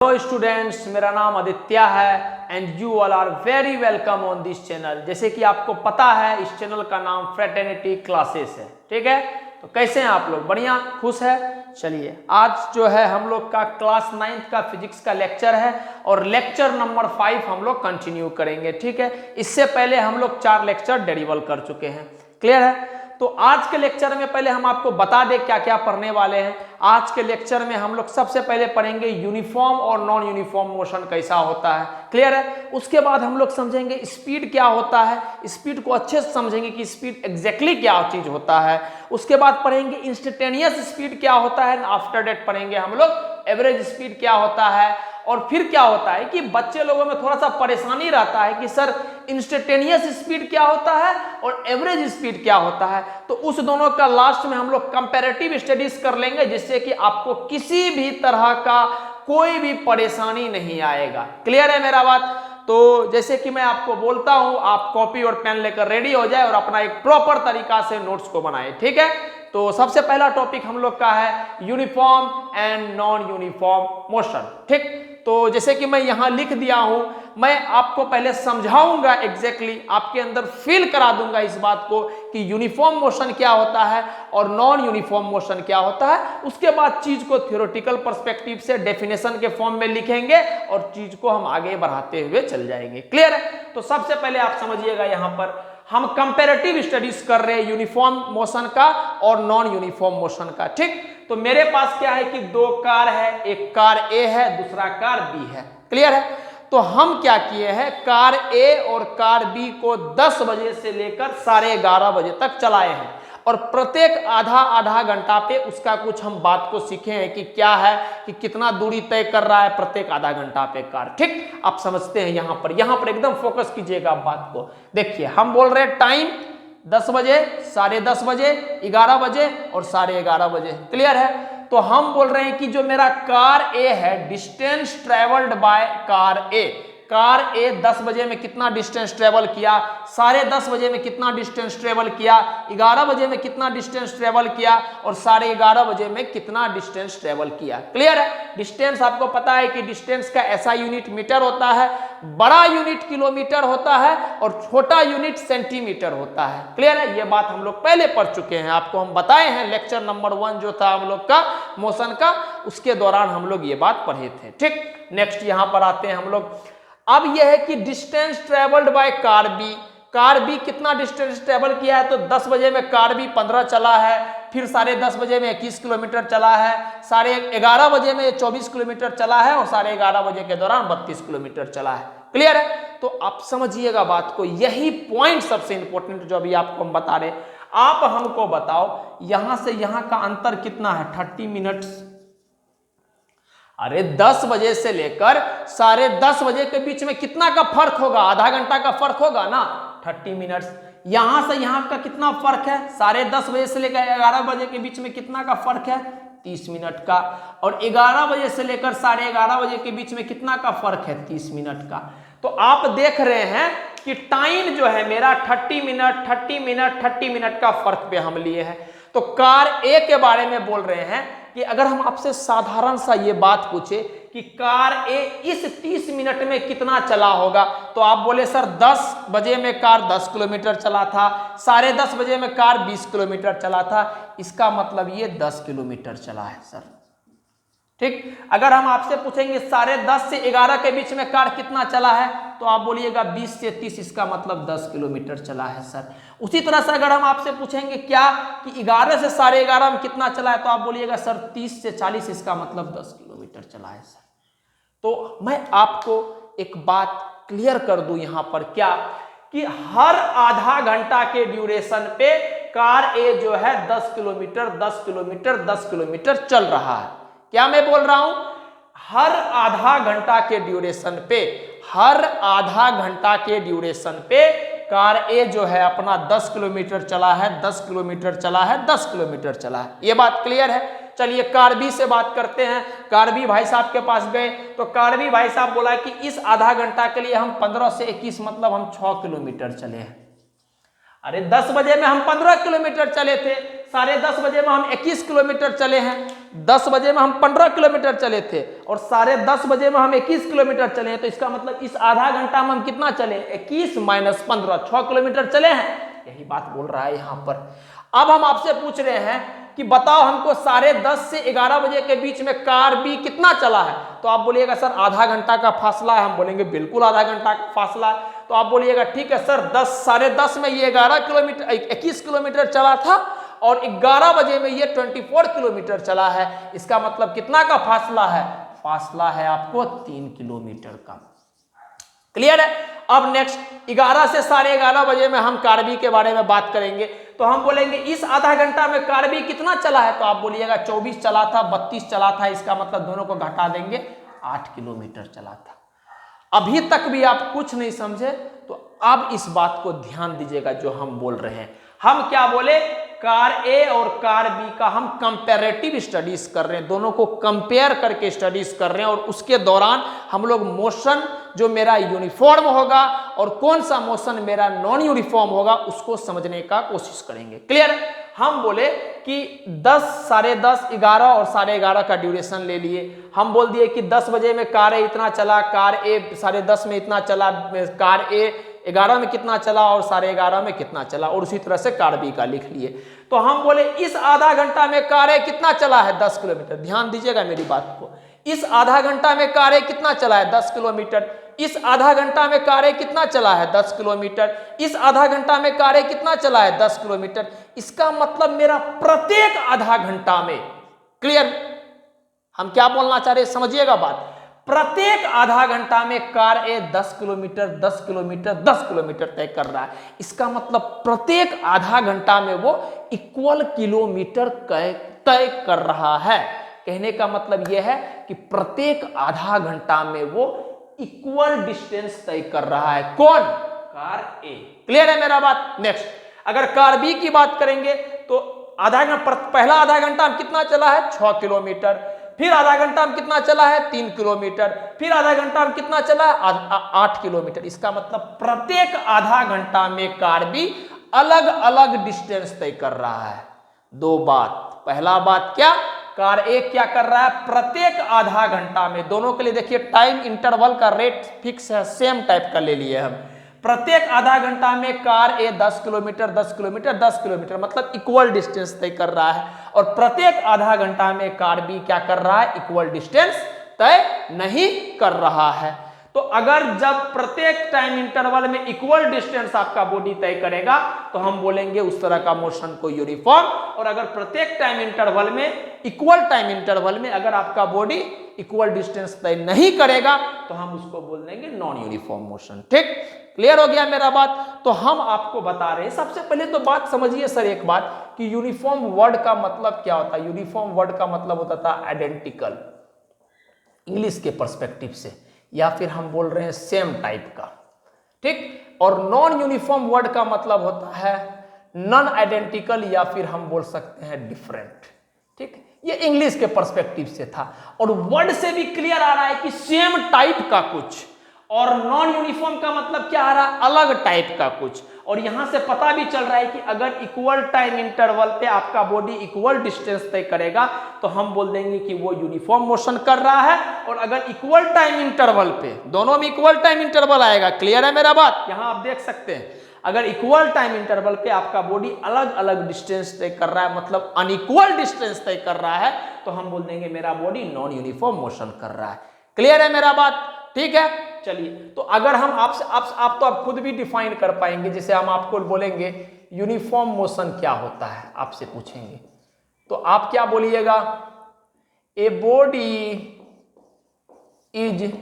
Hello students, मेरा नाम आदित्य है and you all are very welcome on this channel. जैसे कि आपको पता है इस चैनल का नाम फ्रेटर्निटी क्लासेस है, ठीक है। तो कैसे हैं आप लोग? बढ़िया, खुश है। चलिए, आज जो है हम लोग का क्लास 9th का फिजिक्स का लेक्चर है और लेक्चर नंबर 5 हम लोग कंटिन्यू करेंगे, ठीक है। इससे पहले हम लोग 4 लेक्चर डिलीवर कर चुके हैं, क्लियर है। तो आज के लेक्चर में पहले हम आपको बता दें क्या क्या पढ़ने वाले हैं। आज के लेक्चर में हम लोग सबसे पहले पढ़ेंगे यूनिफॉर्म और नॉन यूनिफॉर्म मोशन कैसा होता है, क्लियर है। उसके बाद हम लोग समझेंगे स्पीड क्या होता है, स्पीड को अच्छे से समझेंगे कि स्पीड एग्जैक्टली क्या चीज होता है। उसके बाद पढ़ेंगे इंस्टेंटेनियस स्पीड क्या होता है, आफ्टर डेट पढ़ेंगे हम लोग एवरेज स्पीड क्या होता है। और फिर क्या होता है कि बच्चे लोगों में थोड़ा सा परेशानी रहता है कि सर इंस्टेंटेनियस स्पीड क्या होता है और एवरेज स्पीड क्या होता है। तो उस दोनों का लास्ट में हम लोग कंपैरेटिव स्टडीज कर लेंगे, जिससे कि आपको किसी भी तरह का कोई भी परेशानी नहीं आएगा, क्लियर है मेरा बात। तो जैसे कि मैं आपको बोलता हूं, आप कॉपी और पेन लेकर रेडी हो जाए और अपना एक प्रॉपर तरीका से नोट्स को बनाए, ठीक है। तो सबसे पहला टॉपिक हम लोग का है uniform and non uniform motion, ठीक। तो जैसे कि मैं यहां लिख दिया हूं, मैं आपको पहले समझाऊंगा एग्जैक्टली, आपके अंदर फील करा दूंगा इस बात को कि यूनिफॉर्म मोशन क्या होता है और नॉन यूनिफॉर्म मोशन क्या होता है। उसके बाद चीज को थ्योरेटिकल पर्सपेक्टिव से डेफिनेशन के फॉर्म में लिखेंगे और चीज को हम आगे बढ़ाते हुए चल जाएंगे, क्लियर है। तो सबसे पहले आप समझिएगा, यहां पर हम कंपैरेटिव स्टडीज कर रहे हैं यूनिफॉर्म मोशन का और नॉन यूनिफॉर्म मोशन का, ठीक। तो मेरे पास क्या है कि 2 कार है, एक कार ए है, दूसरा कार बी है, क्लियर है। तो हम क्या किए हैं, कार ए और कार बी को 10 बजे से लेकर 11:30 बजे तक चलाए हैं और प्रत्येक आधा घंटा पे उसका कुछ हम बात को सीखे हैं कि क्या है कि कितना दूरी तय कर रहा है प्रत्येक आधा घंटा पे कार, ठीक। आप समझते हैं यहां पर एकदम फोकस कीजिएगा बात को। देखिए, हम बोल रहे हैं टाइम 10 बजे, 10:30 बजे, 11 बजे और 11:30 बजे, क्लियर है। तो हम बोल रहे हैं कि जो मेरा कार ए है, distance travelled by car A, car A 10 बजे में कितना डिस्टेंस ट्रेवल किया, 10:30 बजे में कितना डिस्टेंस ट्रेवल किया, 11 बजे में कितना डिस्टेंस ट्रेवल किया और 11:30 बजे में कितना डिस्टेंस ट्रेवल किया, क्लियर है। डिस्टेंस आपको पता है कि डिस्टेंस का ऐसा यूनिट मीटर होता है, बड़ा यूनिट किलोमीटर होता है और छोटा यूनिट सेंटीमीटर होता है, क्लियर है। ये बात हम लोग पहले पढ़ चुके हैं, आपको हम बताए हैं लेक्चर नंबर 1 जो था हम लोग का मोशन का, उसके दौरान हम लोग ये बात पढ़े थे, ठीक। नेक्स्ट यहां पर आते हैं हम लोग। अब यह है कि distance travelled by car B कितना डिस्टेंस ट्रेवल किया है। तो 10 बजे में कार बी 15 चला है, फिर 10:30 बजे में 21 किलोमीटर चला है, 11:30 बजे में 24 किलोमीटर चला है और 11:30 बजे के दौरान 32 किलोमीटर चला है, क्लियर है। तो आप समझिएगा बात को, यही पॉइंट सबसे इंपॉर्टेंट जो अभी आपको हम बता रहे। आप हमको बताओ यहां से यहां का अंतर कितना है, 30 मिनट्स। अरे 10 बजे से लेकर 10:30 बजे के बीच में कितना का फर्क होगा, आधा घंटा का फर्क होगा ना, 30 मिनट्स। यहां से यहां का कितना फर्क है, 10:30 बजे से लेकर 11 बजे के बीच में कितना का फर्क है, 30 मिनट का। और 11 बजे से लेकर 11:30 बजे के बीच में कितना का फर्क है, 30 मिनट का। तो आप देख रहे हैं कि टाइम जो है मेरा 30 मिनट का फर्क पे हम लिए हैं। तो कार ए के बारे में बोल रहे हैं कि अगर हम आपसे साधारण सा ये बात पूछे कि कार ए इस 30 मिनट में कितना चला होगा, तो आप बोले सर 10 बजे में कार 10 किलोमीटर चला था, 10:30 बजे में कार 20 किलोमीटर चला था, इसका मतलब ये 10 किलोमीटर चला है सर, ठीक। अगर हम आपसे पूछेंगे 10:30 से 11 के बीच में कार कितना चला है, तो आप बोलिएगा 20 से 30, इसका मतलब 10 किलोमीटर चला है सर। उसी तरह से अगर हम आपसे पूछेंगे क्या कि 11 से 11:30 में कितना चला है, तो आप बोलिएगा सर 30 से 40, इसका मतलब 10 किलोमीटर चला है सर। तो मैं आपको एक बात क्लियर कर दूं यहां पर, क्या कि हर आधा घंटा के ड्यूरेशन पे कार ए जो है 10 किलोमीटर चल रहा है। क्या मैं बोल रहा हूं, हर आधा घंटा के ड्यूरेशन पे कार ए जो है अपना 10 किलोमीटर चला है, 10 किलोमीटर चला है, 10 किलोमीटर चला है। ये बात क्लियर है। चलिए कार बी से बात करते हैं। कार बी भाई साहब के पास गए तो कार बी भाई साहब बोला कि इस आधा घंटा के लिए हम 15 से 21 मतलब हम 6 किलोमीटर चले हैं। अरे 10 बजे में हम 15 किलोमीटर चले थे, 10:30 बजे में हम 21 किलोमीटर चले हैं, 10 बजे में हम 15 किलोमीटर चले थे और 10:30 बजे में हम 21 किलोमीटर चले हैं, तो इसका मतलब इस आधा घंटा में हम कितना चले, 21 - 15, 6 किलोमीटर चले हैं। यही बात बोल रहा है यहाँ पर। अब हम आपसे पूछ रहे हैं कि बताओ हमको 10:30 से 11 बजे के बीच में कार बी कितना चला है। तो आप बोलिएगा सर आधा घंटा का फासला है। हम बोलेंगे बिल्कुल आधा घंटा का फासला है। तो आप बोलिएगा ठीक है सर 10:30 में ये 21 किलोमीटर चला था और 11 बजे में ये 24 किलोमीटर चला है। इसका मतलब कितना का फासला है, फासला है आपको 3 किलोमीटर का। क्लियर है। अब नेक्स्ट 11 से 11:30 बजे में हम कार बी के बारे में बात करेंगे। तो हम बोलेंगे इस आधा घंटा में कार बी कितना चला है। तो आप बोलिएगा 24 चला था, 32 चला था। इसका मतलब दोनों को घटा देंगे, 8 किलोमीटर चला था। अभी तक भी आप कुछ नहीं समझे तो अब इस बात को ध्यान दीजिएगा जो हम बोल रहे हैं। हम क्या बोले, कार ए और कार बी का हम कंपैरेटिव स्टडीज कर रहे हैं, दोनों को कंपेयर करके स्टडीज कर रहे हैं। और उसके दौरान हम लोग मोशन जो मेरा यूनिफॉर्म होगा और कौन सा मोशन मेरा नॉन यूनिफॉर्म होगा उसको समझने का कोशिश करेंगे। क्लियर। हम बोले कि 10, 10:30, 11 और 11:30 का ड्यूरेशन ले लिए। हम बोल दिए कि 10 बजे में कार ए इतना चला, कार ए 10:30 में इतना चला, कार ए 11 में कितना चला और 11:30 में कितना चला, और उसी तरह से कार बी का लिख लिए। तो हम बोले इस आधा घंटा में कार ए कितना चला है, 10 किलोमीटर। ध्यान दीजिएगा मेरी बात को। इस आधा घंटा में कार ए कितना चला है, 10 किलोमीटर। इस आधा घंटा में कार ए कितना चला है, 10 किलोमीटर। इस आधा घंटा में कार ए कितना चला है, 10 किलोमीटर। इसका मतलब मेरा प्रत्येक आधा घंटा में, क्लियर, हम क्या बोलना चाह रहे हैं समझिएगा बात, प्रत्येक आधा घंटा में car A 10 kilometre 10 kilometre 10 kilometre तय कर रहा है। इसका मतलब प्रत्येक आधा घंटा में वो इक्वल किलोमीटर तय कर रहा है। कहने का मतलब यह है कि प्रत्येक आधा घंटा में वो इक्वल डिस्टेंस तय कर रहा है। कौन, कार ए। क्लियर है मेरा बात। नेक्स्ट अगर कार बी की बात करेंगे तो पहला आधा घंटा हम कितना चला है, 6 किलोमीटर। फिर आधा घंटा हम कितना चला है, 3 किलोमीटर। फिर आधा घंटा हम कितना चला है, 8 किलोमीटर। इसका मतलब प्रत्येक आधा घंटा में कार बी अलग अलग डिस्टेंस तय कर रहा है। दो बात, पहला बात क्या, कार ए क्या कर रहा है, प्रत्येक आधा घंटा में, दोनों के लिए देखिए टाइम इंटरवल का रेट फिक्स है, सेम टाइप का ले लिए हम। प्रत्येक आधा घंटा में car A 10 kilometre 10 kilometre 10 kilometre मतलब इक्वल डिस्टेंस तय कर रहा है। और प्रत्येक आधा घंटा में कार बी क्या कर रहा है, इक्वल डिस्टेंस तय नहीं कर रहा है। तो अगर जब प्रत्येक टाइम इंटरवल में इक्वल डिस्टेंस आपका बॉडी तय करेगा तो हम बोलेंगे उस तरह का मोशन को यूनिफॉर्म। और अगर प्रत्येक टाइम इंटरवल में, इक्वल टाइम इंटरवल में अगर आपका बॉडी इक्वल डिस्टेंस तय नहीं करेगा तो हम उसको बोल देंगे नॉन यूनिफॉर्म मोशन। ठीक, क्लियर हो गया मेरा बात। तो हम आपको बता रहे हैं, सबसे पहले तो बात समझिए सर एक बात कि यूनिफॉर्म वर्ड का मतलब क्या होता है। यूनिफॉर्म वर्ड का मतलब होता था आइडेंटिकल, इंग्लिश के पर्सपेक्टिव से, या फिर हम बोल रहे हैं सेम टाइप का। ठीक, और नॉन यूनिफॉर्म वर्ड का मतलब होता है नॉन आइडेंटिकल, या फिर हम बोल सकते हैं डिफरेंट। ठीक, ये इंग्लिश के पर्सपेक्टिव से था। और वर्ड से भी क्लियर आ रहा है कि सेम टाइप का कुछ, और नॉन यूनिफॉर्म का मतलब क्या आ रहा है, अलग टाइप का कुछ। और यहां से पता भी चल रहा है कि अगर इक्वल टाइम इंटरवल पे आपका बॉडी इक्वल डिस्टेंस तय करेगा तो हम बोल देंगे कि वो यूनिफॉर्म मोशन कर रहा है। और अगर इक्वल टाइम इंटरवल पे, दोनों में इक्वल टाइम इंटरवल आएगा। क्लियर है मेरा बात। यहां आप देख सकते हैं अगर इक्वल टाइम इंटरवल पे आपका बॉडी अलग अलग डिस्टेंस तय कर रहा है, मतलब अनइक्वल डिस्टेंस तय कर रहा है, तो हम बोल देंगे मेरा बॉडी नॉन यूनिफॉर्म मोशन कर रहा है। क्लियर है मेरा बात। ठीक है, चलिए। तो अगर हम आपसे आप तो आप खुद भी डिफाइन कर पाएंगे, जैसे हम आपको बोलेंगे यूनिफॉर्म मोशन क्या होता है, आपसे पूछेंगे तो आप क्या बोलिएगा, a body is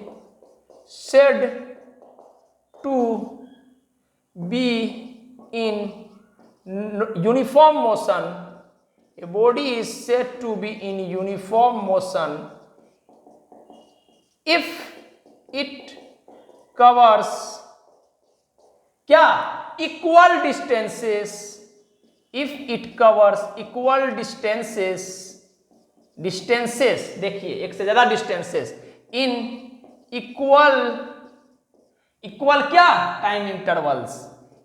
said to be in uniform motion, a body is said to be in uniform motion if it covers क्या, equal distances, if it covers equal distances, देखिए एक से ज्यादा डिस्टेंसेस इन इक्वल क्या, time intervals,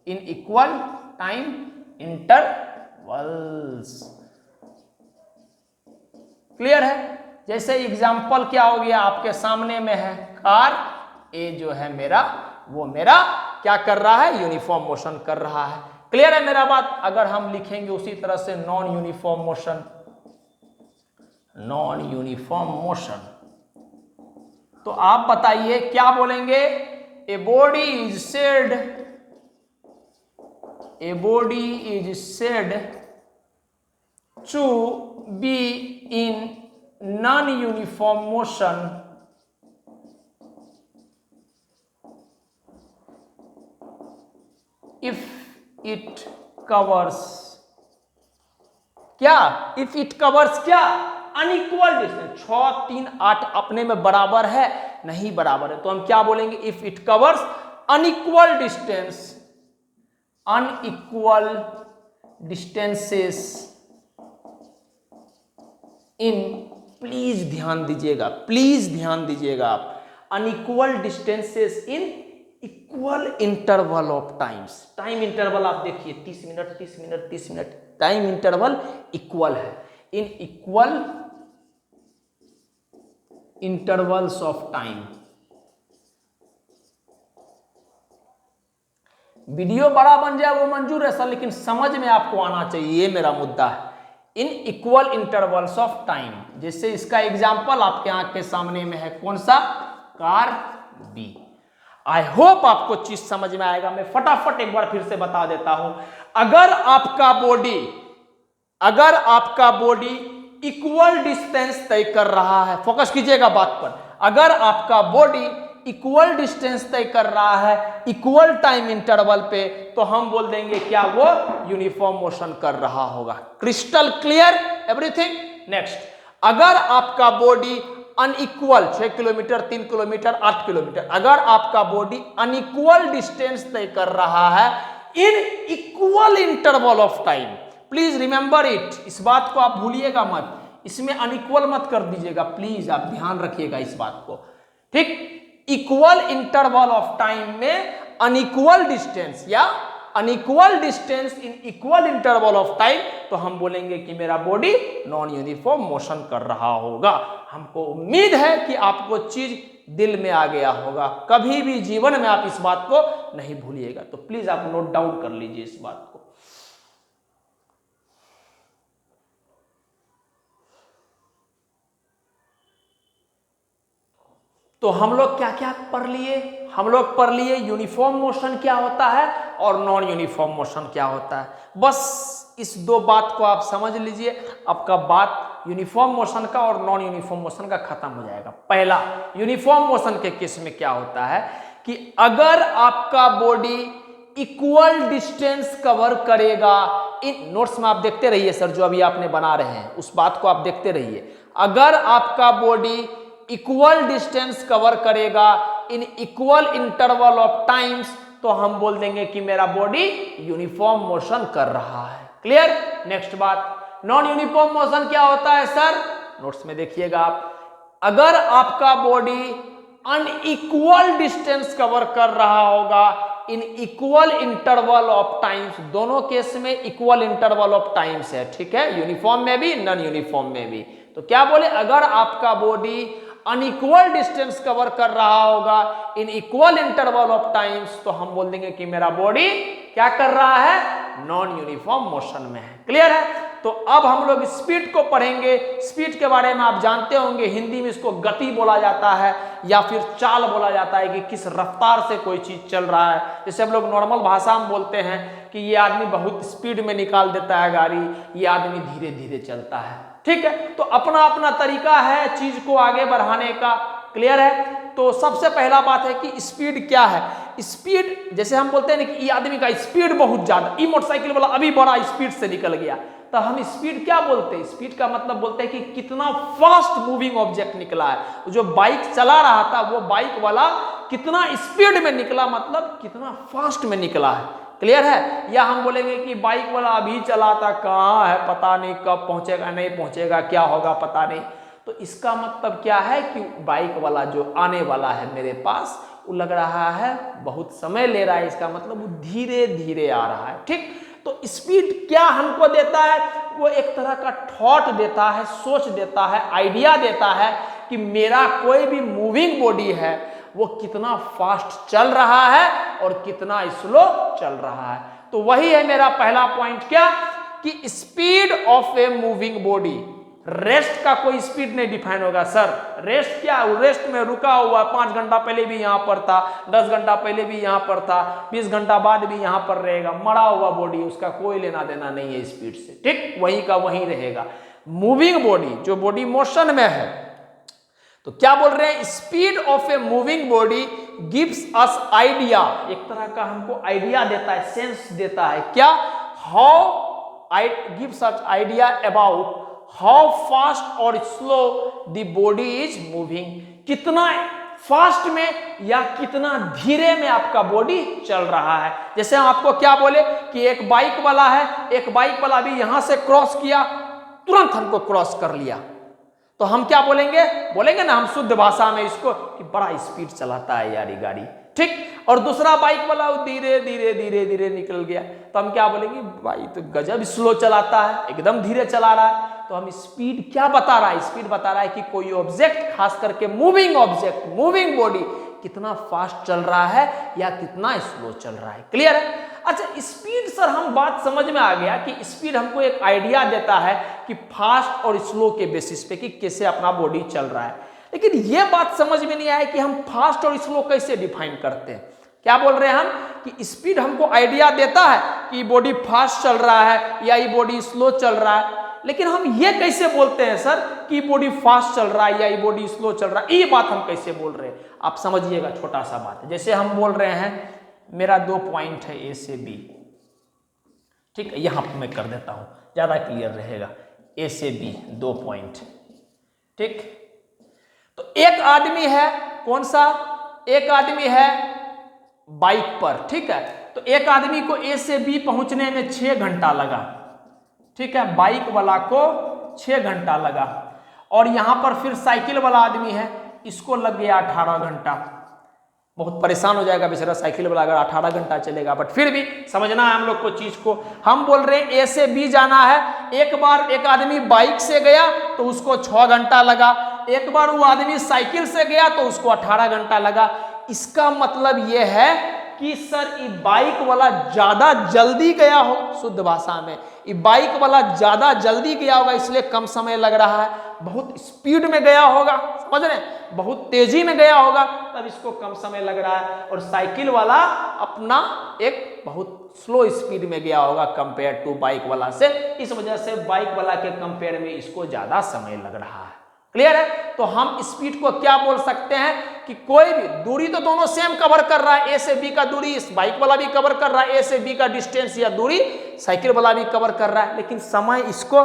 in equal time clear है? जैसे example क्या हो गया आपके सामने में है, कार ए जो है मेरा, वो मेरा क्या कर रहा है, यूनिफॉर्म मोशन कर रहा है। क्लियर है मेरा बात? अगर हम लिखेंगे उसी तरह से non uniform motion, non uniform motion, तो आप बताइए क्या बोलेंगे? A body is said, a body is said to be in non uniform motion if it covers क्या, इफ इट कवर्स क्या, अनइक्वल डिस्टेंस। 6, 3, 8 अपने में बराबर है? नहीं बराबर है, तो हम क्या बोलेंगे? If it covers unequal distance, unequal distances in, please ध्यान दीजिएगा, प्लीज ध्यान दीजिएगा आप, unequal distances in equal interval of times. Time interval आप देखिए 30 minute 30 minute 30 minute, time interval equal है, in equal intervals of time. Video बड़ा बन जाए वो मंजूर है सर, लेकिन समझ में आपको आना चाहिए, ये मेरा मुद्दा है। In equal intervals of time, जैसे इसका एग्जाम्पल आपके आंख के सामने में है, कौन सा? Car B. आई होप आपको चीज समझ में आएगा। मैं फटाफट एक बार फिर से बता देता हूं, अगर आपका बॉडी इक्वल डिस्टेंस तय कर रहा है, फोकस कीजिएगा बात पर, अगर आपका बॉडी इक्वल डिस्टेंस तय कर रहा है इक्वल टाइम इंटरवल पे, तो हम बोल देंगे क्या, वो यूनिफॉर्म मोशन कर रहा होगा। Crystal clear everything? नेक्स्ट, अगर आपका body unequal 6 kilometre 3 kilometre 8 kilometre, अगर आपका बॉडी अनइक्वल डिस्टेंस तय कर रहा है in equal interval of time, please remember it, इस बात को आप भूलिएगा मत, इसमें अनइक्वल मत कर दीजिएगा, प्लीज आप ध्यान रखिएगा इस बात को, ठीक? इक्वल इंटरवल ऑफ टाइम में अनइक्वल डिस्टेंस या unequal distance in equal interval of time, तो हम बोलेंगे कि मेरा बॉडी नॉन यूनिफॉर्म मोशन कर रहा होगा। हमको उम्मीद है कि आपको चीज दिल में आ गया होगा, कभी भी जीवन में आप इस बात को नहीं भूलिएगा, तो प्लीज आप नोट डाउन कर लीजिए इस बात को। तो हम लोग क्या क्या पढ़ लिए? हम लोग पढ़ लिए यूनिफॉर्म मोशन क्या होता है और नॉन यूनिफॉर्म मोशन क्या होता है। बस इस दो बात को आप समझ लीजिए, आपका बात यूनिफॉर्म मोशन का और नॉन यूनिफॉर्म मोशन का खत्म हो जाएगा। पहला, यूनिफॉर्म मोशन के केस में क्या होता है कि अगर आपका बॉडी इक्वल डिस्टेंस कवर करेगा, इन नोट्स में आप देखते रहिए सर, जो अभी आपने बना रहे हैं उस बात को आप देखते रहिए। अगर आपका बॉडी इक्वल डिस्टेंस कवर करेगा in equal interval of times, तो हम बोल देंगे कि मेरा बॉडी यूनिफॉर्म मोशन कर रहा है। क्लियर? नेक्स्ट बात, नॉन यूनिफॉर्म मोशन क्या होता है सर? नोट्स में देखिएगा आप, अगर आपका बॉडी अनइक्वल डिस्टेंस कवर कर रहा होगा इन इक्वल इंटरवल ऑफ टाइम्स, दोनों केस में इक्वल इंटरवल ऑफ टाइम्स है, ठीक है, यूनिफॉर्म में भी नॉन यूनिफॉर्म में भी। तो क्या बोले, अगर आपका बॉडी अनइक्वल डिस्टेंस कवर कर रहा होगा इन इक्वल इंटरवल ऑफ टाइम्स, तो हम बोल देंगे कि मेरा बॉडी क्या कर रहा है, नॉन यूनिफॉर्म मोशन में है। क्लियर है? तो अब हम लोग स्पीड को पढ़ेंगे। स्पीड के बारे में आप जानते होंगे, हिंदी में इसको गति बोला जाता है या फिर चाल बोला जाता है, कि किस रफ्तार से कोई चीज चल रहा है। जैसे हम लोग नॉर्मल भाषा में बोलते हैं कि ये आदमी बहुत स्पीड में निकाल देता है गाड़ी, ये आदमी धीरे धीरे चलता है, ठीक है। तो अपना अपना तरीका है चीज को आगे बढ़ाने का। क्लियर है? तो सबसे पहला बात है कि स्पीड क्या है। स्पीड, जैसे हम बोलते हैं ना कि ये आदमी का स्पीड बहुत ज्यादा, ये मोटरसाइकिल वाला अभी बड़ा स्पीड से निकल गया, तो हम स्पीड क्या बोलते हैं? स्पीड का मतलब बोलते हैं कि कितना फास्ट मूविंग ऑब्जेक्ट निकला है। जो बाइक चला रहा था वो बाइक वाला कितना स्पीड में निकला, मतलब कितना फास्ट में निकला है। क्लियर है? या हम बोलेंगे कि बाइक वाला अभी चला था, कहाँ है पता नहीं, कब पहुंचेगा नहीं पहुंचेगा, क्या होगा पता नहीं। तो इसका मतलब क्या है कि बाइक वाला जो आने वाला है मेरे पास, वो लग रहा है बहुत समय ले रहा है, इसका मतलब वो धीरे धीरे आ रहा है, ठीक। तो स्पीड क्या हमको देता है? वो एक तरह का थॉट देता है, सोच देता है, आइडिया देता है कि मेरा कोई भी मूविंग बॉडी है वो कितना फास्ट चल रहा है और कितना स्लो चल रहा है। तो वही है मेरा पहला पॉइंट, क्या कि speed of a moving body. Rest का कोई स्पीड नहीं डिफाइन होगा सर। रेस्ट क्या, रेस्ट में रुका हुआ 5 घंटा पहले भी यहां पर था, 10 घंटा पहले भी यहां पर था, 20 घंटा बाद भी यहां पर रहेगा, मरा हुआ बॉडी, उसका कोई लेना देना नहीं है स्पीड से, ठीक, वहीं का वहीं रहेगा। मूविंग बॉडी, जो बॉडी मोशन में है, तो क्या बोल रहे हैं? Speed of a moving body gives us idea, एक तरह का हमको आइडिया देता है, सेंस देता है। क्या? How I gives us idea about how fast और slow the body is moving, कितना फास्ट में या कितना धीरे में आपका बॉडी चल रहा है। जैसे हम आपको क्या बोले कि एक बाइक वाला है, एक बाइक वाला भी यहां से क्रॉस किया, तुरंत हमको क्रॉस कर लिया, तो हम क्या बोलेंगे? बोलेंगे ना हम शुद्ध भाषा में इसको कि बड़ा स्पीड चलाता है यार ये गाड़ी, ठीक। और दूसरा बाइक वाला धीरे धीरे धीरे धीरे निकल गया, तो हम क्या बोलेंगे? भाई तो गजब स्लो चलाता है, एकदम धीरे चला रहा है। तो हम स्पीड क्या बता रहा है? स्पीड बता रहा है कि कोई ऑब्जेक्ट, खास करके मूविंग ऑब्जेक्ट, मूविंग बॉडी कितना फास्ट चल रहा है या कितना स्लो चल रहा है। क्लियर है? अच्छा, स्पीड सर हम बात समझ में आ गया कि स्पीड हमको एक आइडिया देता है कि फास्ट और स्लो के बेसिस पे कि कैसे अपना बॉडी चल रहा है। लेकिन यह बात समझ में नहीं आया कि हम फास्ट और स्लो कैसे डिफाइन करते हैं। क्या बोल रहे हैं हम कि स्पीड हमको आइडिया देता है कि बॉडी फास्ट चल रहा है या ये बॉडी स्लो चल रहा है, लेकिन हम ये कैसे बोलते हैं सर कि बॉडी फास्ट चल रहा है या ये बॉडी स्लो चल रहा है? ये बात हम कैसे बोल रहे हैं आप समझिएगा। छोटा सा बात है, जैसे हम बोल रहे हैं मेरा 2 पॉइंट है ए से बी, ठीक है, यहां पर मैं कर देता हूं, ज्यादा क्लियर रहेगा। ए से बी 2 पॉइंट, ठीक। तो एक आदमी है, कौन सा? एक आदमी है बाइक पर, ठीक है। तो एक आदमी को ए से बी पहुंचने में 6 घंटा लगा, ठीक है, बाइक वाला को 6 घंटा लगा। और यहां पर फिर साइकिल वाला आदमी है, इसको लग गया 18 घंटा। बहुत परेशान हो जाएगा बेचारा साइकिल वाला अगर 18 घंटा चलेगा, बट फिर भी समझना है हम लोग को चीज को। हम बोल रहे हैं ए से बी जाना है। एक बार एक आदमी बाइक से गया तो उसको 6 घंटा लगा, एक बार वो आदमी साइकिल से गया तो उसको 18 घंटा लगा। इसका मतलब यह है कि सर ये बाइक वाला ज्यादा जल्दी गया हो, शुद्ध भाषा में ये बाइक वाला ज्यादा जल्दी गया होगा, इसलिए कम समय लग रहा है। बहुत स्पीड में गया होगा, समझ रहे हैं, बहुत तेजी में गया होगा, तब इसको कम समय लग रहा है। और साइकिल वाला अपना एक बहुत स्लो स्पीड में गया होगा कंपेयर टू बाइक वाला से, इस वजह से बाइक वाला के कंपेयर में इसको ज्यादा समय लग रहा है। क्लियर है? तो हम स्पीड को क्या बोल सकते हैं कि कोई भी दूरी तो दोनों सेम कवर कर रहा है, ए से बी का दूरी इस बाइक वाला भी कवर कर रहा है, ए से बी का डिस्टेंस या दूरी साइकिल वाला भी कवर कर रहा है, लेकिन समय इसको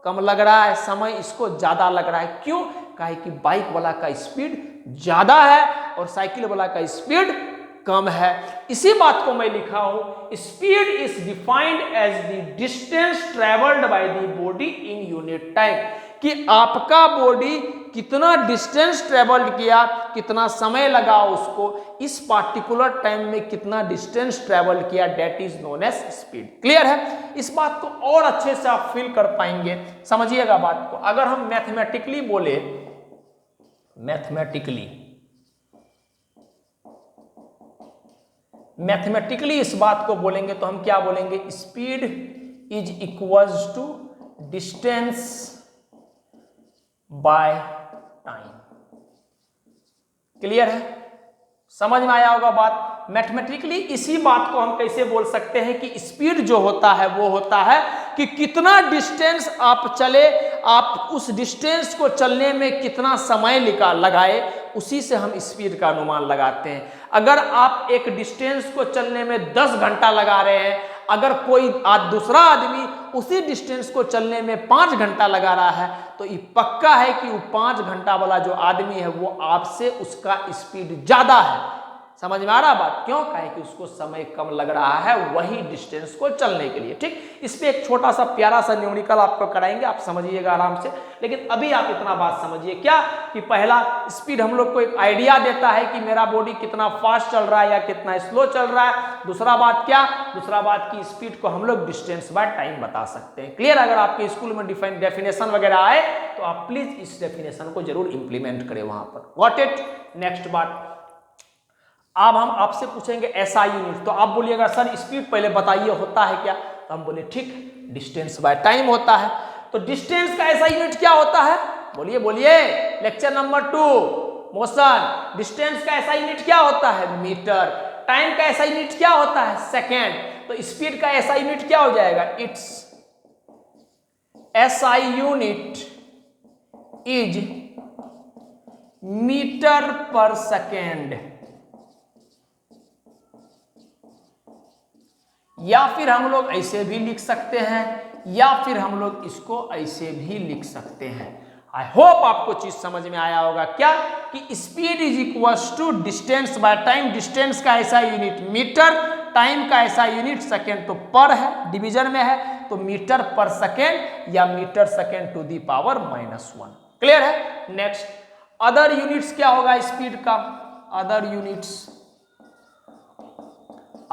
कम लग रहा है, समय इसको ज्यादा लग रहा है। क्यों? काहे कि बाइक वाला का स्पीड ज्यादा है और साइकिल वाला का स्पीड कम है। इसी बात को मैं लिखा हूं, speed is defined as the distance travelled by the body in unit time, कि आपका बॉडी कितना डिस्टेंस ट्रेवल्ड किया, कितना समय लगा उसको, इस पार्टिकुलर टाइम में कितना डिस्टेंस ट्रेवल किया, that is known as speed. Clear है? इस बात को और अच्छे से आप फील कर पाएंगे, समझिएगा बात को। अगर हम मैथमेटिकली बोले, मैथमेटिकली इस बात को बोलेंगे तो हम क्या बोलेंगे? Speed is equals to distance by time. Clear है? समझ में आया होगा बात। मैथमेटिकली इसी बात को हम कैसे बोल सकते हैं कि स्पीड जो होता है वो होता है कि कितना डिस्टेंस आप चले, आप उस डिस्टेंस को चलने में कितना समय लगाए, उसी से हम स्पीड का अनुमान लगाते हैं। अगर आप एक डिस्टेंस को चलने में 10 घंटा लगा रहे हैं, अगर कोई दूसरा आदमी उसी डिस्टेंस को चलने में 5 घंटा लगा रहा है, तो ये पक्का है कि वो 5 घंटा वाला जो आदमी है वो आपसे उसका स्पीड ज्यादा है। समझ में आ रहा बात? क्यों? काहे कि उसको समय कम लग रहा है वही डिस्टेंस को चलने के लिए। ठीक, इस पे एक छोटा सा प्यारा सा न्यूमेरिकल आपको कराएंगे, आप समझिएगा आराम से। लेकिन अभी आप इतना बात समझिए क्या कि पहला स्पीड हम लोग को एक आइडिया देता है कि मेरा बॉडी कितना फास्ट चल रहा है या कितना स्लो चल रहा है। दूसरा बात क्या? दूसरा बात की स्पीड को हम लोग डिस्टेंस बाय टाइम बता सकते हैं। क्लियर? अगर आपके स्कूल में डेफिनेशन वगैरह आए तो आप प्लीज इस डेफिनेशन को जरूर इंप्लीमेंट करें वहां पर। Got it? नेक्स्ट बात, अब हम आपसे पूछेंगे एसआई यूनिट, तो आप बोलिएगा सर स्पीड पहले बताइए होता है क्या? तो हम बोले ठीक, डिस्टेंस बाय टाइम होता है। तो डिस्टेंस का एसआई यूनिट क्या होता है? बोलिए बोलिए। Lecture number 2 motion. डिस्टेंस का एसआई यूनिट क्या होता है? मीटर। टाइम का एसआई यूनिट क्या होता है? सेकेंड। तो स्पीड का एसआई यूनिट क्या हो जाएगा? Its SI unit is metre per second. या फिर हम लोग ऐसे भी लिख सकते हैं, या फिर हम लोग इसको ऐसे भी लिख सकते हैं। आई होप आपको चीज समझ में आया होगा क्या कि speed is equals to distance by time. Distance का ऐसा यूनिट मीटर, टाइम का ऐसा यूनिट सेकेंड। तो पर है, डिवीजन में है, तो मीटर पर सेकेंड या metre second to the power -1। Clear है? नेक्स्ट, अदर यूनिट्स क्या होगा स्पीड का? अदर यूनिट्स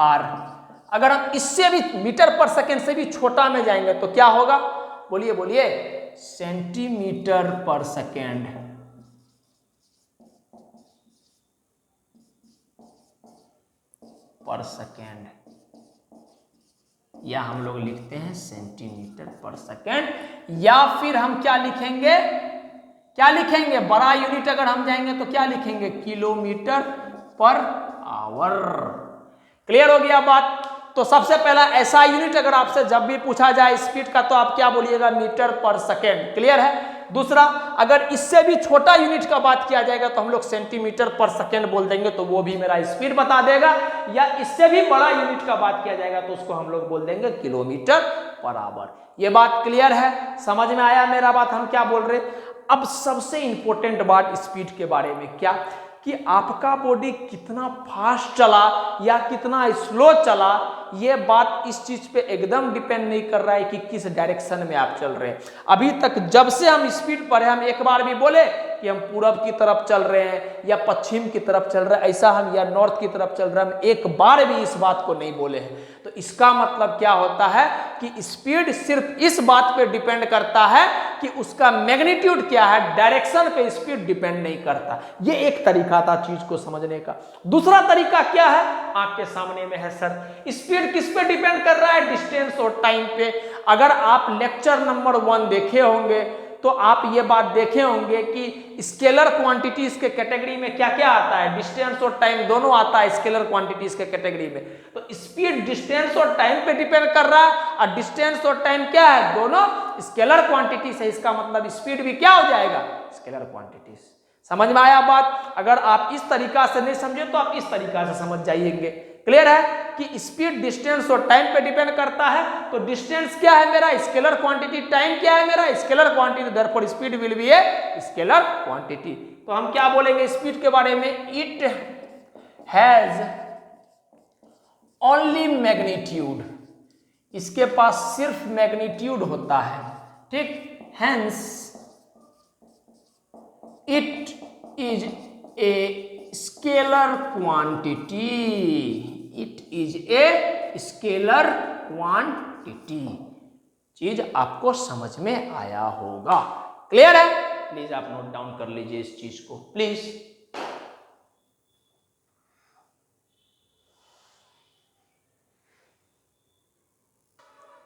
आर, अगर हम इससे भी मीटर पर सेकेंड से भी छोटा में जाएंगे तो क्या होगा? बोलिए बोलिए। सेंटीमीटर पर सेकेंड। पर सेकेंड, या हम लोग लिखते हैं सेंटीमीटर पर सेकेंड। या फिर हम क्या लिखेंगे? क्या लिखेंगे? बड़ा यूनिट अगर हम जाएंगे तो क्या लिखेंगे? Kilometre per hour. क्लियर हो गया बात? तो सबसे पहला ऐसा यूनिट अगर आपसे जब भी पूछा जाए स्पीड का तो आप क्या बोलिएगा? Metre per second. क्लियर है? दूसरा, अगर इससे भी छोटा यूनिट का बात किया जाएगा तो हम लोग सेंटीमीटर पर सेकेंड बोल देंगे, तो वो भी मेरा स्पीड बता देगा। या इससे भी बड़ा यूनिट का बात किया जाएगा तो उसको हम लोग बोल देंगे किलोमीटर पर आवर। ये बात क्लियर है? समझ में आया मेरा बात? हम क्या बोल रहे? अब सबसे इंपॉर्टेंट बात स्पीड के बारे में क्या कि आपका बॉडी कितना फास्ट चला या कितना स्लो चला, ये बात इस चीज पे एकदम डिपेंड नहीं कर रहा है कि किस डायरेक्शन में आप चल रहे हैं। अभी तक जब से हम स्पीड पर है, हम एक बार भी बोले कि हम पूरब की तरफ चल रहे हैं या पश्चिम की तरफ चल रहे हैं, ऐसा हम या नॉर्थ की तरफ चल रहे हैं, हम एक बार भी इस बात को नहीं बोले हैं। तो इसका मतलब क्या होता है कि स्पीड सिर्फ इस बात पे डिपेंड करता है कि उसका मैग्नीट्यूड क्या है, डायरेक्शन पे स्पीड डिपेंड नहीं करता। ये एक तरीका था चीज को समझने का। दूसरा तरीका क्या है? आपके सामने में है सर। स्पीड किस पे डिपेंड कर रहा है? डिस्टेंस और टाइम पे। अगर आप लेक्चर नंबर 1 देखे होंगे तो आप ये बात देखे होंगे कि स्केलर क्वांटिटीज के कैटेगरी में क्या क्या आता है? डिस्टेंस और टाइम दोनों आता है स्केलर क्वांटिटीज के कैटेगरी में। तो स्पीड डिस्टेंस और टाइम पे डिपेंड कर रहा है, और डिस्टेंस और टाइम क्या है? दोनों स्केलर क्वांटिटीज है। इसका मतलब स्पीड भी क्या हो जाएगा? Scalar quantities. समझ में आया बात? अगर आप इस तरीका से नहीं समझे तो आप इस तरीका से समझ जाइएंगे। क्लियर है कि स्पीड डिस्टेंस और टाइम पे डिपेंड करता है। तो डिस्टेंस क्या है मेरा? Scalar quantity. टाइम क्या है मेरा? Scalar quantity. Therefore speed will be a scalar quantity. तो हम क्या बोलेंगे स्पीड के बारे में? It has only magnitude. इसके पास सिर्फ मैग्नीट्यूड होता है। ठीक, hence it is a scalar quantity. It is a scalar quantity. चीज आपको समझ में आया होगा? क्लियर है? प्लीज आप नोट डाउन कर लीजिए इस चीज को प्लीज।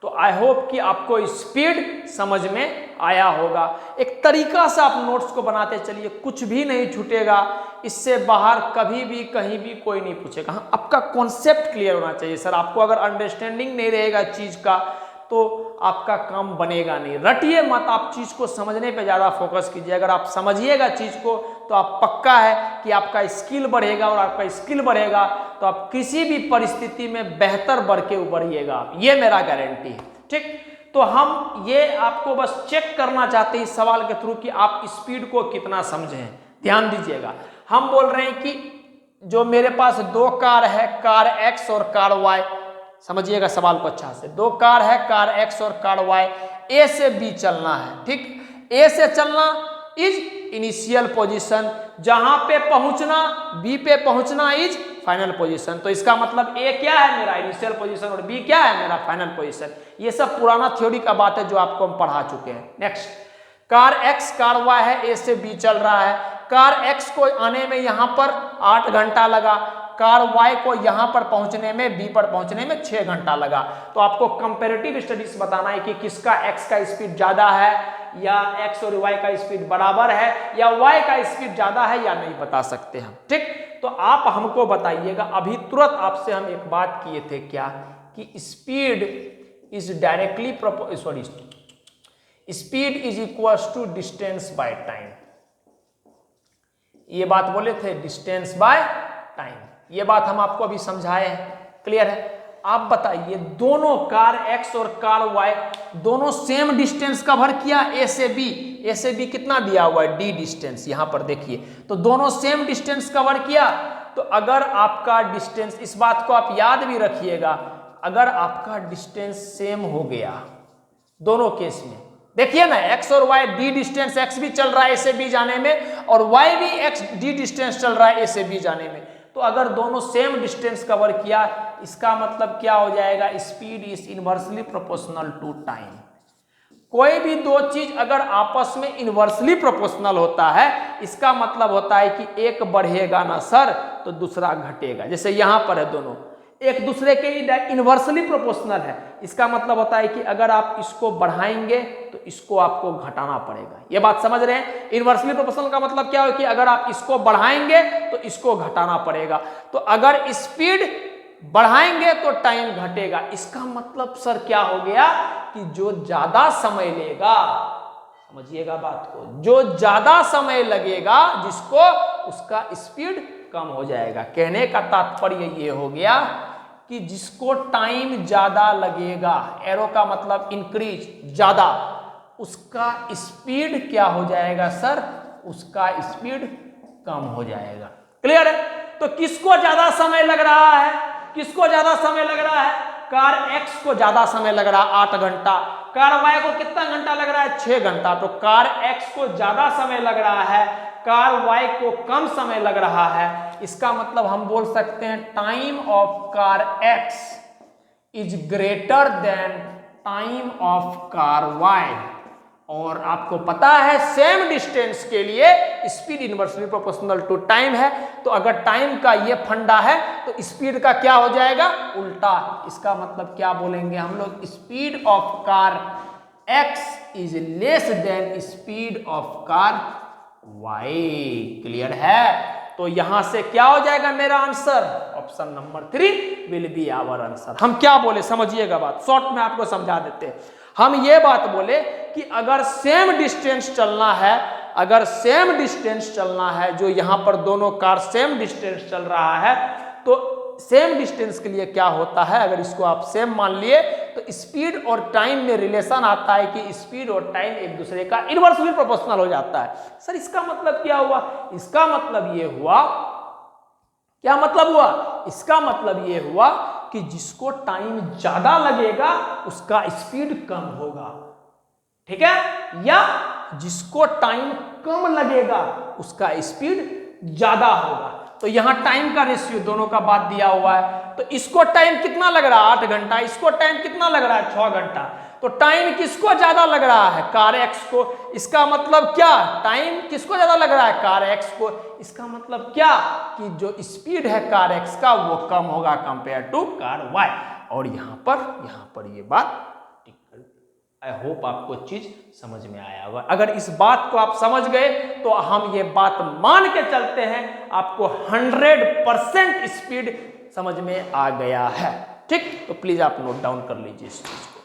तो आई होप कि आपको स्पीड समझ में आया होगा। एक तरीका से आप नोट्स को बनाते चलिए, कुछ भी नहीं छूटेगा। इससे बाहर कभी भी कहीं भी कोई नहीं पूछेगा। हाँ, आपका कॉन्सेप्ट क्लियर होना चाहिए सर। आपको अगर अंडरस्टैंडिंग नहीं रहेगा चीज का तो आपका काम बनेगा नहीं। रटिए मत, आप चीज को समझने पे ज्यादा फोकस कीजिए। अगर आप समझिएगा चीज को तो आप पक्का है कि आपका स्किल बढ़ेगा, और आपका स्किल बढ़ेगा तो आप किसी भी परिस्थिति में बेहतर बढ़ के उभरिएगा आप, ये मेरा गारंटी है। ठीक, तो हम ये आपको बस चेक करना चाहते हैं इस सवाल के थ्रू कि आप स्पीड को कितना समझे हैं। ध्यान दीजिएगा, हम बोल रहे हैं कि जो मेरे पास दो कार है, कार एक्स और कार वाई, समझिएगा सवाल को अच्छा से, दो कार है, कार एक्स और कार वाई, ए से बी चलना है, ठीक। ए से चलना इज इनिशियल पोजीशन, जहां पे पहुंचना बी पे पहुंचना इज फाइनल पोजीशन। तो इसका मतलब ए क्या है मेरा इनिशियल पोजीशन और बी क्या है मेरा फाइनल पोजीशन। ये सब पुराना थ्योरी का बात है जो आपको हम पढ़ा चुके हैं। Next, car X car Y है, ए से बी चल रहा है। कार एक्स को आने में यहां पर 8 घंटा लगा, कार वाई को यहां पर पहुंचने में, बी पर पहुंचने में 6 घंटा लगा। तो आपको कंपैरेटिव स्टडीज बताना है कि किसका एक्स का स्पीड ज्यादा है, या एक्स और वाई का स्पीड बराबर है, या वाई का स्पीड ज्यादा है या नहीं, बता सकते हैं, ठीक। तो आप हमको बताइएगा, अभी तुरंत आपसे हम एक बात किए थे क्या, कि speed is directly sorry speed is equal to distance by time. ये बात बोले थे, डिस्टेंस बाय टाइम, ये बात हम आपको अभी समझाए हैं, क्लियर है। आप बताइए, दोनों कार एक्स और कार वाई दोनों सेम डिस्टेंस कवर किया ए से बी। ए से बी कितना दिया हुआ है, डी डिस्टेंस, यहां पर देखिए, तो दोनों सेम डिस्टेंस कवर किया। तो अगर आपका डिस्टेंस, इस बात को आप याद भी रखिएगा, अगर आपका डिस्टेंस सेम हो गया दोनों केस में, देखिए ना, एक्स और वाई डी डिस्टेंस, एक्स भी चल रहा है ए से बी जाने में और वाई भी एक्स डी डिस्टेंस चल रहा है ए से बी जाने में। तो अगर दोनों सेम डिस्टेंस कवर किया, इसका मतलब क्या हो जाएगा, speed is inversely proportional to time. कोई भी दो चीज अगर आपस में इनवर्सली प्रोपोर्शनल होता है, इसका मतलब होता है कि एक बढ़ेगा ना सर तो दूसरा घटेगा। जैसे यहां पर है, दोनों एक दूसरे के इनवर्सली प्रोपोर्शनल है, इसका मतलब होता है कि अगर आप इसको बढ़ाएंगे तो इसको आपको घटाना पड़ेगा। ये बात समझ रहे हैं। इनवर्सली प्रोपोर्शनल का मतलब क्या है कि अगर आप इसको बढ़ाएंगे तो इसको घटाना पड़ेगा। तो अगर स्पीड बढ़ाएंगे तो टाइम घटेगा। इसका मतलब सर क्या हो गया कि जो ज्यादा समय लेगा, समझिएगा बात को, जो ज्यादा समय लगेगा जिसको, उसका स्पीड कम हो जाएगा। कहने का तात्पर्य ये हो गया कि जिसको टाइम ज्यादा लगेगा, एरो का मतलब इंक्रीज, ज्यादा, उसका स्पीड क्या हो जाएगा सर, उसका स्पीड कम हो जाएगा। क्लियर है। तो किसको ज्यादा समय लग रहा है, किसको ज्यादा समय लग रहा है, कार एक्स को ज्यादा समय लग रहा है 8 घंटा, कार वाई को कितना घंटा लग रहा है 6 घंटा। तो कार एक्स को ज्यादा समय लग रहा है, कार वाई को कम समय लग रहा है। इसका मतलब हम बोल सकते हैं time of car X is greater than time of car Y. और आपको पता है सेम डिस्टेंस के लिए speed inversely proportional to time है। तो अगर टाइम का ये फंडा है तो स्पीड का क्या हो जाएगा, उल्टा। इसका मतलब क्या बोलेंगे हम लोग, speed of car X is less than speed of car Y. Clear है। तो यहां से क्या हो जाएगा मेरा answer, option number 3 will be our answer. हम क्या बोले समझिएगा बात, शॉर्ट में आपको समझा देते हैं। हम ये बात बोले कि अगर सेम डिस्टेंस चलना है, अगर सेम डिस्टेंस चलना है, जो यहां पर दोनों कार सेम डिस्टेंस चल रहा है, तो सेम डिस्टेंस के लिए क्या होता है, अगर इसको आप सेम मान लिए तो स्पीड और टाइम में रिलेशन आता है कि स्पीड और टाइम एक दूसरे का इनवर्सली प्रोपोर्शनल हो जाता है। सर इसका मतलब क्या हुआ, इसका मतलब ये हुआ, क्या मतलब हुआ, इसका मतलब ये हुआ कि जिसको टाइम ज्यादा लगेगा उसका स्पीड कम होगा, ठीक है, या जिसको टाइम कम लगेगा उसका स्पीड ज्यादा होगा। तो यहां टाइम का रेशियो दोनों का बात दिया हुआ है। तो इसको टाइम कितना लग रहा है 8 घंटा, इसको टाइम कितना लग रहा है 6 घंटा। तो टाइम किसको ज्यादा लग रहा है, कार एक्स को। इसका मतलब क्या, टाइम किसको ज्यादा लग रहा है, कार एक्स को। इसका मतलब क्या कि जो स्पीड है कार एक्स का वो कम होगा कंपेयर टू कार वाई। और यहां पर ये बात, आई होप आपको चीज समझ में आया होगा। अगर इस बात को आप समझ गए तो हम ये बात मान के चलते हैं आपको 100% स्पीड समझ में आ गया है, ठीक। तो प्लीज आप नोट डाउन कर लीजिए इस चीज को।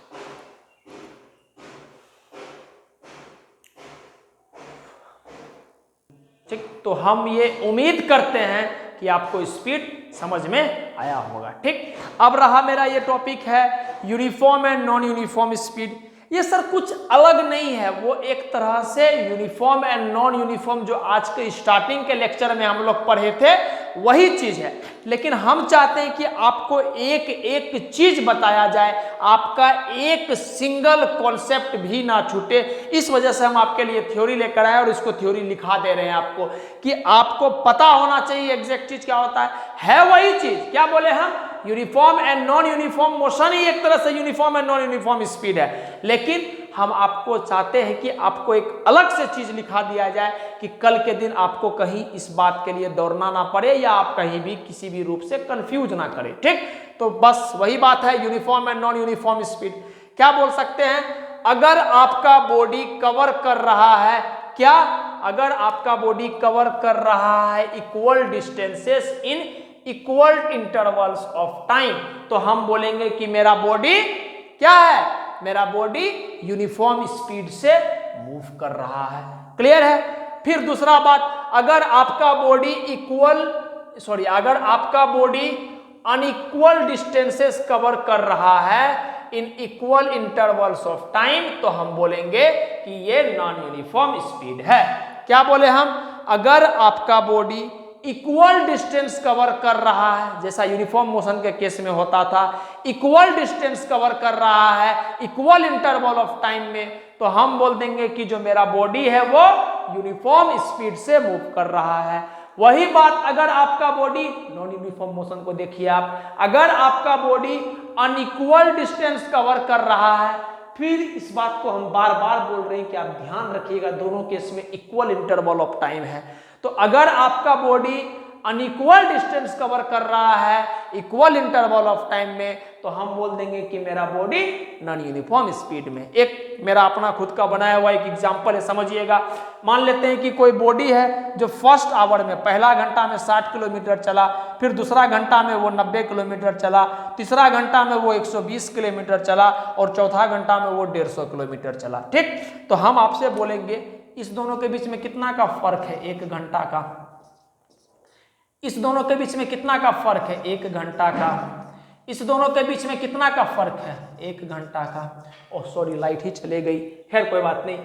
ठीक, तो हम ये उम्मीद करते हैं कि आपको स्पीड समझ में आया होगा, ठीक। अब रहा मेरा ये टॉपिक है uniform and non uniform speed. ये सर कुछ अलग नहीं है, वो एक तरह से यूनिफॉर्म एंड नॉन यूनिफॉर्म जो आज के स्टार्टिंग के लेक्चर में हम लोग पढ़े थे वही चीज है, लेकिन हम चाहते हैं कि आपको एक एक चीज बताया जाए, आपका एक सिंगल कॉन्सेप्ट भी ना छूटे। इस वजह से हम आपके लिए थ्योरी लेकर आए और इसको थ्योरी लिखा दे रहे हैं आपको, कि आपको पता होना चाहिए एग्जैक्ट चीज क्या होता है वही चीज। क्या बोले हम? Uniform and non uniform motion ही एक तरह से uniform and non uniform speed है, लेकिन हम आपको चाहते हैं कि आपको एक अलग से चीज लिखा दिया जाए कि कल के दिन आपको कहीं इस बात के लिए दौड़ना ना पड़े या आप कहीं भी किसी भी रूप से कंफ्यूज ना करें। ठीक, तो बस वही बात है, uniform and non uniform speed. क्या बोल सकते हैं? अगर आपका बॉडी कवर कर रहा है, क्या? अगर आपका बॉडी कवर कर रहा है equal distances in equal intervals of time, तो हम बोलेंगे कि मेरा बॉडी क्या है? मेरा बॉडी यूनिफॉर्म स्पीड से मूव कर रहा है। क्लियर है? फिर दूसरा बात, अगर आपका बॉडी अगर आपका बॉडी अनइक्वल डिस्टेंसेस कवर कर रहा है in equal intervals of time, तो हम बोलेंगे कि ये नॉन यूनिफॉर्म स्पीड है। क्या बोले हम? अगर आपका बॉडी इक्वल डिस्टेंस कवर कर रहा है, जैसा यूनिफॉर्म मोशन के केस में होता था, इक्वल डिस्टेंस कवर कर रहा है इक्वल इंटरवल ऑफ टाइम में, तो हम बोल देंगे कि जो मेरा बॉडी है वो यूनिफॉर्म स्पीड से मूव कर रहा है। वही बात अगर आपका बॉडी नॉन यूनिफॉर्म मोशन को देखिए आप, अगर आपका बॉडी अनइक्वल डिस्टेंस कवर कर रहा है, फिर इस बात को हम बार बार बोल रहे हैं कि आप ध्यान रखिएगा, दोनों केस में इक्वल इंटरवल ऑफ टाइम है। तो अगर आपका बॉडी अनइक्वल डिस्टेंस कवर कर रहा है इक्वल इंटरवल ऑफ टाइम में, तो हम बोल देंगे कि मेरा बॉडी नॉन यूनिफॉर्म स्पीड में। एक मेरा अपना खुद का बनाया हुआ एक एग्जांपल है, समझिएगा। मान लेते हैं कि कोई बॉडी है जो फर्स्ट आवर में, पहला घंटा में 60 किलोमीटर चला, फिर दूसरा घंटा में वो 90 किलोमीटर चला, तीसरा घंटा में वो 120 किलोमीटर चला और चौथा घंटा में वो 150 किलोमीटर चला। ठीक, तो हम आपसे बोलेंगे इस दोनों के बीच में कितना का फर्क है? 1 घंटा का। इस दोनों के बीच में कितना का फर्क है? 1 घंटा का। इस दोनों के बीच में कितना का फर्क है? 1 घंटा का। ओह सॉरी, लाइट ही चले गई, खैर कोई बात नहीं।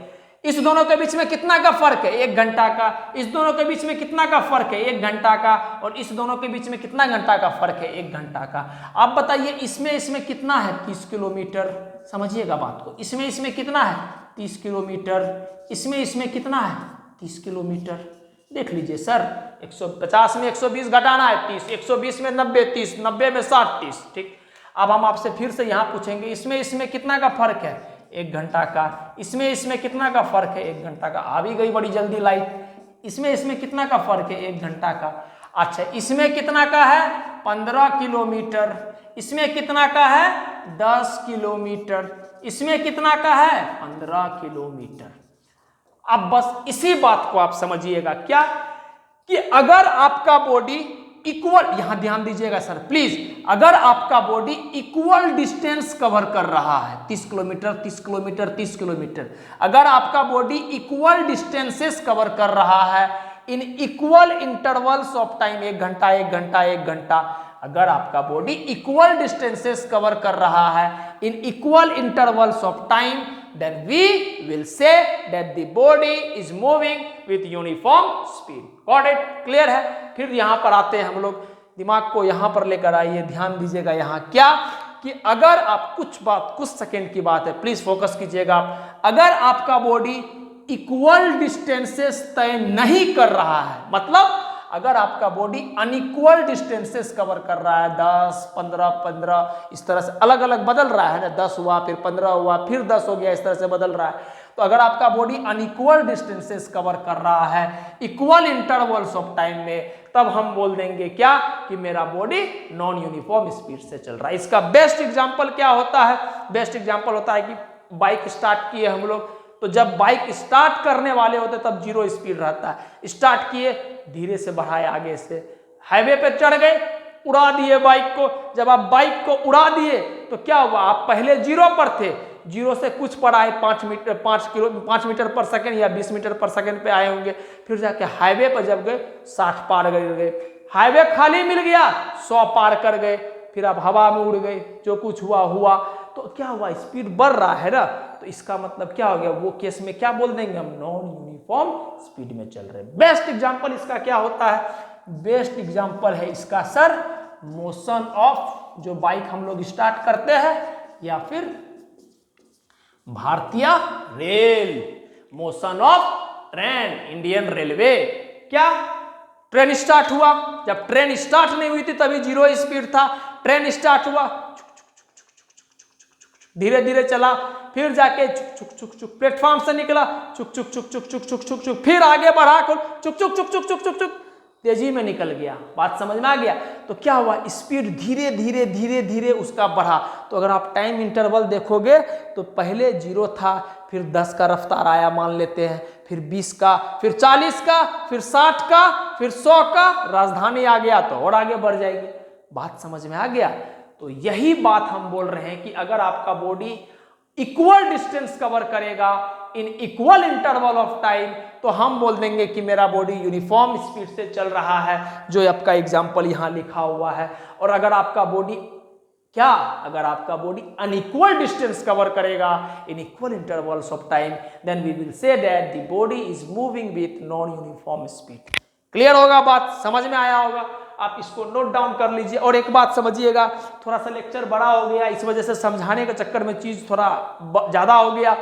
इस दोनों के बीच में कितना का फर्क है? 1 घंटा का। इस दोनों के बीच में कितना का फर्क है? 1 घंटा का। और इस दोनों के बीच में कितना घंटा का फर्क है? 1 घंटा का। आप बताइए इसमें कितना है? 30 किलोमीटर। समझिएगा बात को, इसमें कितना है? 30 किलोमीटर। इसमें कितना है? 30 किलोमीटर। देख लीजिए सर, 150 में 120 घटाना है 30, 120 में 90 30, 90 में 60 30। ठीक, अब हम आपसे फिर से यहाँ पूछेंगे इसमें कितना का फर्क है? 1 घंटा का। इसमें कितना का फर्क है? 1 घंटा का। आ भी गई बड़ी जल्दी लाइट। इसमें कितना का फर्क है? 1 घंटा का। अच्छा, इसमें कितना का है? 15 किलोमीटर। इसमें कितना का है? 10 किलोमीटर। इसमें कितना का है? 15 किलोमीटर। अब बस इसी बात को आप समझिएगा, क्या कि अगर आपका बॉडी इक्वल, यहां ध्यान दीजिएगा सर प्लीज, अगर आपका बॉडी इक्वल डिस्टेंस कवर कर रहा है 30 किलोमीटर 30 किलोमीटर 30 किलोमीटर, अगर आपका बॉडी इक्वल डिस्टेंसेस कवर कर रहा है in equal intervals of time, 1 घंटा 1 घंटा 1 घंटा, अगर आपका बॉडी इक्वल डिस्टेंसेस कवर कर रहा है in equal intervals of time, then we will say that the body is moving with uniform speed. Got it? Clear है? फिर यहाँ पर आते हैं हम लोग, दिमाग को यहाँ पर लेकर आइए, ध्यान दीजिएगा यहाँ क्या कि अगर आप कुछ सेकेंड की बात है, प्लीज फोकस कीजिएगा आप, अगर आपका बॉडी इक्वल डिस्टेंसेस तय नहीं कर रहा है, मतलब अगर आपका बॉडी अनइक्वल डिस्टेंसेस कवर कर रहा है 10 15 15 इस तरह से अलग अलग बदल रहा है ना, 10 हुआ फिर 15 हुआ फिर 10 हो गया, इस तरह से बदल रहा है, तो अगर आपका बॉडी अनइक्वल डिस्टेंसेस कवर कर रहा है इक्वल इंटरवल्स ऑफ टाइम में, तब हम बोल देंगे क्या कि मेरा बॉडी नॉन यूनिफॉर्म स्पीड से चल रहा है। इसका बेस्ट एग्जांपल क्या होता है? बेस्ट एग्जांपल होता है कि बाइक स्टार्ट किए हम लोग, तो जब बाइक स्टार्ट करने वाले होते तब 0 स्पीड रहता है, स्टार्ट किए धीरे से बढ़ाए आगे से, हाईवे पे चढ़ गए उड़ा दिए बाइक को, जब आप बाइक को उड़ा दिए तो क्या हुआ? आप पहले 0 पर थे, 0 से कुछ पर आए 5 मीटर पर सेकंड या 20 मीटर पर सेकंड पे आए होंगे, फिर जाके हाईवे पर जब गए 60 पार गए, हाईवे खाली मिल गया 100 पार कर गए, फिर आप हवा में उड़ गए, जो कुछ हुआ, तो क्या हुआ? स्पीड बढ़ रहा है ना, तो इसका मतलब क्या हो गया? वो केस में क्या बोल देंगे हम? नॉन यूनिफॉर्म स्पीड में चल रहे हैं। बेस्ट एग्जांपल इसका क्या होता है? बेस्ट एग्जांपल है इसका सर मोशन ऑफ जो बाइक हम लोग स्टार्ट करते हैं, या फिर भारतीय rail, motion of train, Indian railway. क्या ट्रेन स्टार्ट हुआ, जब ट्रेन स्टार्ट नहीं हुई थी तभी 0 स्पीड था, ट्रेन स्टार्ट हुआ धीरे धीरे चला, फिर जाके चुक चुक चुक चुक प्लेटफॉर्म से निकला, चुक चुक चुक चुक चुक चुक चुक चुक, फिर आगे बढ़ा कर चुक चुक चुक चुक चुक चुक चुक तेजी में निकल गया। बात समझ में आ गया? तो क्या हुआ, स्पीड धीरे धीरे धीरे धीरे उसका बढ़ा। तो अगर आप टाइम इंटरवल देखोगे तो पहले 0 था, फिर 10 का रफ्तार आया मान लेते हैं, फिर 20 का, फिर 40 का, फिर 60 का, फिर 100 का, राजधानी आ गया तो और आगे बढ़ जाएगी। बात समझ में आ गया? तो यही बात हम बोल रहे हैं कि अगर आपका बॉडी इक्वल डिस्टेंस कवर करेगा in equal interval of time, तो हम बोल देंगे कि मेरा बॉडी यूनिफॉर्म स्पीड से चल रहा है, जो आपका एग्जाम्पल यहां लिखा हुआ है। और अगर आपका बॉडी अगर आपका बॉडी अनइक्वल डिस्टेंस कवर करेगा in equal intervals of time, then we will say that the body is moving with non uniform speed. Clear होगा? बात समझ में आया होगा? आप इसको नोट डाउन कर लीजिए। और एक बात समझिएगा, थोड़ा सा लेक्चर बड़ा हो गया, इस वजह से समझाने के चक्कर में चीज थोड़ा ज्यादा हो गया,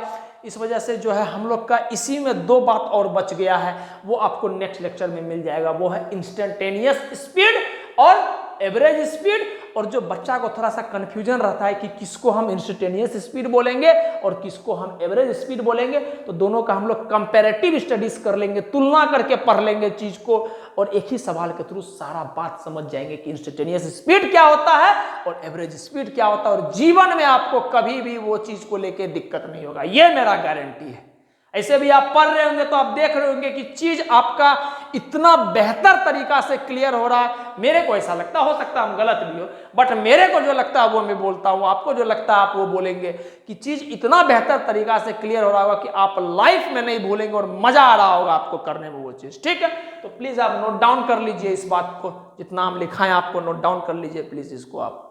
इस वजह से जो है हम लोग का इसी में 2 बात और बच गया है, वो आपको नेक्स्ट लेक्चर में मिल जाएगा। वो है इंस्टेंटेनियस स्पीड और एवरेज स्पीड। और जो बच्चा को थोड़ा सा कंफ्यूजन रहता है कि किसको हम इंस्टेंटेनियस स्पीड बोलेंगे और किसको हम एवरेज स्पीड बोलेंगे, तो दोनों का हम लोग कंपैरेटिव स्टडीज कर लेंगे, तुलना करके पढ़ लेंगे चीज को, और एक ही सवाल के थ्रू सारा बात समझ जाएंगे कि इंस्टेंटेनियस स्पीड क्या होता है और एवरेज स्पीड क्या होता है। और जीवन में आपको कभी भी वो चीज को लेके दिक्कत नहीं होगा, ये मेरा गारंटी है। ऐसे भी आप पढ़ रहे होंगे तो आप देख रहे होंगे कि चीज आपका इतना बेहतर तरीका से क्लियर हो रहा है। मेरे को ऐसा लगता, हो सकता है हम गलत भी हो, बट मेरे को जो लगता है वो मैं बोलता हूं, आपको जो लगता है आप वो बोलेंगे कि चीज इतना बेहतर तरीका से क्लियर हो रहा होगा कि आप लाइफ में नहीं भूलेंगे और मजा आ रहा होगा आपको करने में वो चीज। ठीक है, तो प्लीज आप नोट डाउन कर लीजिए इस बात को, जितना हम लिखाएं आपको नोट डाउन कर लीजिए प्लीज इसको आप।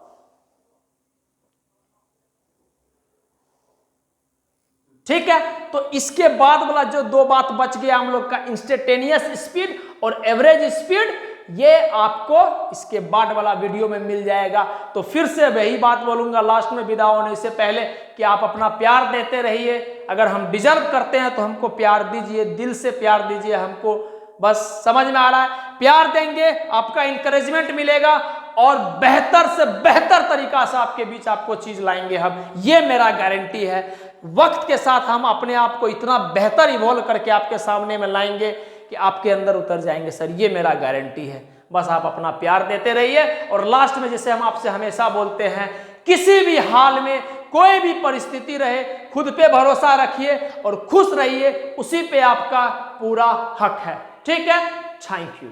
ठीक है, तो इसके बाद वाला जो 2 बात बच गया हम लोग का, इंस्टेंटेनियस स्पीड और एवरेज स्पीड, ये आपको इसके बाद वाला वीडियो में मिल जाएगा। तो फिर से वही बात बोलूंगा लास्ट में विदा होने से पहले कि आप अपना प्यार देते रहिए। अगर हम डिजर्व करते हैं तो हमको प्यार दीजिए, दिल से प्यार दीजिए हमको। बस समझ में आ रहा है? प्यार देंगे, आपका इंकरेजमेंट मिलेगा और बेहतर से बेहतर तरीका से आपके बीच आपको चीज लाएंगे हम, ये मेरा गारंटी है। वक्त के साथ हम अपने आप को इतना बेहतर इवॉल्व करके आपके सामने में लाएंगे कि आपके अंदर उतर जाएंगे सर, ये मेरा गारंटी है। बस आप अपना प्यार देते रहिए। और लास्ट में जैसे हम आपसे हमेशा बोलते हैं, किसी भी हाल में कोई भी परिस्थिति रहे, खुद पे भरोसा रखिए और खुश रहिए, उसी पे आपका पूरा हक है। ठीक है, थैंक यू।